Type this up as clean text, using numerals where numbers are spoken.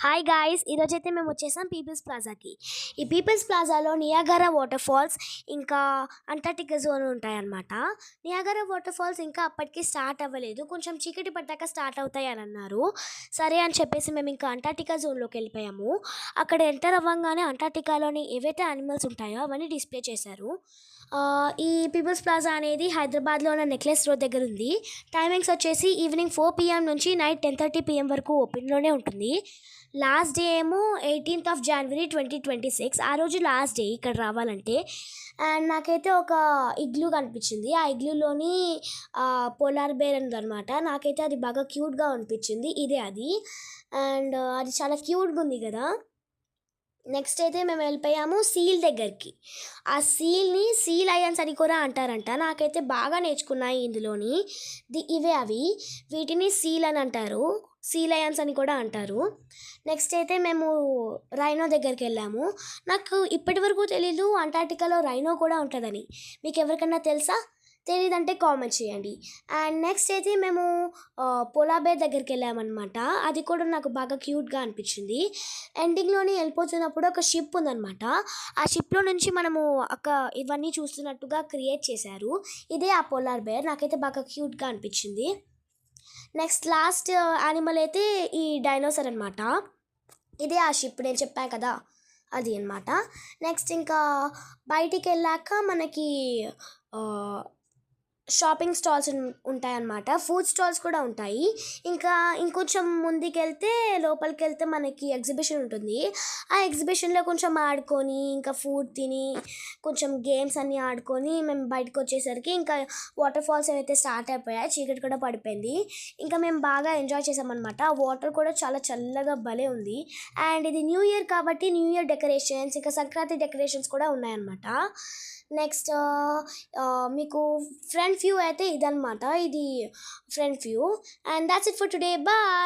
Hi guys! ఈరోజైతే మేము వచ్చేసాం పీపుల్స్ ప్లాజాకి. ఈ పీపుల్స్ ప్లాజాలో నియాగారా వాటర్ ఫాల్స్, ఇంకా అంటార్టికా జోన్ ఉంటాయన్నమాట. నియాగారా వాటర్ ఫాల్స్ ఇంకా అప్పటికి స్టార్ట్ అవ్వలేదు. కొంచెం చీకటి పడ్డాక స్టార్ట్ అవుతాయి అని అన్నారు. సరే అని చెప్పేసి మేము ఇంకా అంటార్టికా జోన్లోకి వెళ్ళిపోయాము. అక్కడ ఎంటర్ అవ్వంగానే అంటార్టికాలోని ఏవైతే యానిమల్స్ ఉంటాయో అవన్నీ డిస్ప్లే చేశారు. ఈ పీపుల్స్ ప్లాజా అనేది హైదరాబాద్లో ఉన్న నెక్లెస్ రోడ్ దగ్గర ఉంది. టైమింగ్స్ వచ్చేసి ఈవినింగ్ 4 PM నుంచి నైట్ 10:30 PM వరకు ఓపెన్లోనే ఉంటుంది. లాస్ట్ డే ఏమో 18th of January 2026. ఆ రోజు లాస్ట్ డే ఇక్కడ రావాలంటే. అండ్ నాకైతే ఒక ఇగ్లూ కనిపించింది. ఆ ఇగ్లూలోని పోలార్ బేర్ ఉందన్నమాట. నాకైతే అది బాగా క్యూట్గా అనిపించింది. ఇదే అది. అండ్ అది చాలా క్యూట్గా ఉంది కదా. నెక్స్ట్ అయితే మేము వెళ్ళిపోయాము సీల్ దగ్గరికి. ఆ సీల్ని సీ లయన్స్ అని కూడా అంటారంట. నాకైతే బాగా నేర్చుకున్నాయి ఇందులోని. ఇవే అవి. వీటిని సీల్ అని అంటారు. సీ లయన్స్ అని కూడా అంటారు. నెక్స్ట్ అయితే మేము రైనో దగ్గరికి వెళ్ళాము. నాకు ఇప్పటి వరకు తెలీదు అంటార్టికాలో రైనో కూడా ఉంటుందని. మీకు ఎవరికన్నా తెలుసా? తెలీదంటే కామెంట్ చేయండి. అండ్ నెక్స్ట్ అయితే మేము పోలార్ బేర్ దగ్గరికి వెళ్ళామన్నమాట. అది కూడా నాకు బాగా క్యూట్గా అనిపించింది. ఎండింగ్లోని వెళ్ళిపోతున్నప్పుడు ఒక షిప్ ఉందన్నమాట. ఆ షిప్లో నుంచి మనము ఇవన్నీ చూస్తున్నట్టుగా క్రియేట్ చేశారు. ఇదే ఆ పోలార్ బేర్. నాకైతే బాగా క్యూట్గా అనిపించింది. నెక్స్ట్ లాస్ట్ యానిమల్ అయితే ఈ డైనోసర్ అనమాట. ఇదే ఆ షిప్ నేను చెప్పాను కదా, అది అనమాట. నెక్స్ట్ ఇంకా బయటికి వెళ్ళాక మనకి షాపింగ్ స్టాల్స్ ఉంటాయన్నమాట. ఫుడ్ స్టాల్స్ కూడా ఉంటాయి. ఇంకా ఇంకొంచెం ముందుకెళ్తే లోపలికి వెళ్తే మనకి ఎగ్జిబిషన్ ఉంటుంది. ఆ ఎగ్జిబిషన్లో కొంచెం ఆడుకొని ఇంకా ఫుడ్ తిని కొంచెం గేమ్స్ అన్నీ ఆడుకొని మేము బయటకు వచ్చేసరికి ఇంకా వాటర్ ఫాల్స్ ఏవైతే స్టార్ట్ అయిపోయాయి, చీకటి కూడా పడిపోయింది. ఇంకా మేము బాగా ఎంజాయ్ చేసామన్నమాట. ఆ వాటర్ కూడా చాలా చల్లగా భలే ఉంది. అండ్ ఇది న్యూ ఇయర్ కాబట్టి న్యూ ఇయర్ డెకరేషన్స్ ఇంకా సంక్రాంతి డెకరేషన్స్ కూడా ఉన్నాయన్నమాట. నెక్స్ట్ మీకు ఫ్రంట్ వ్యూ అయితే ఇదనమాట. ఇది front view. And that's it for today. Bye.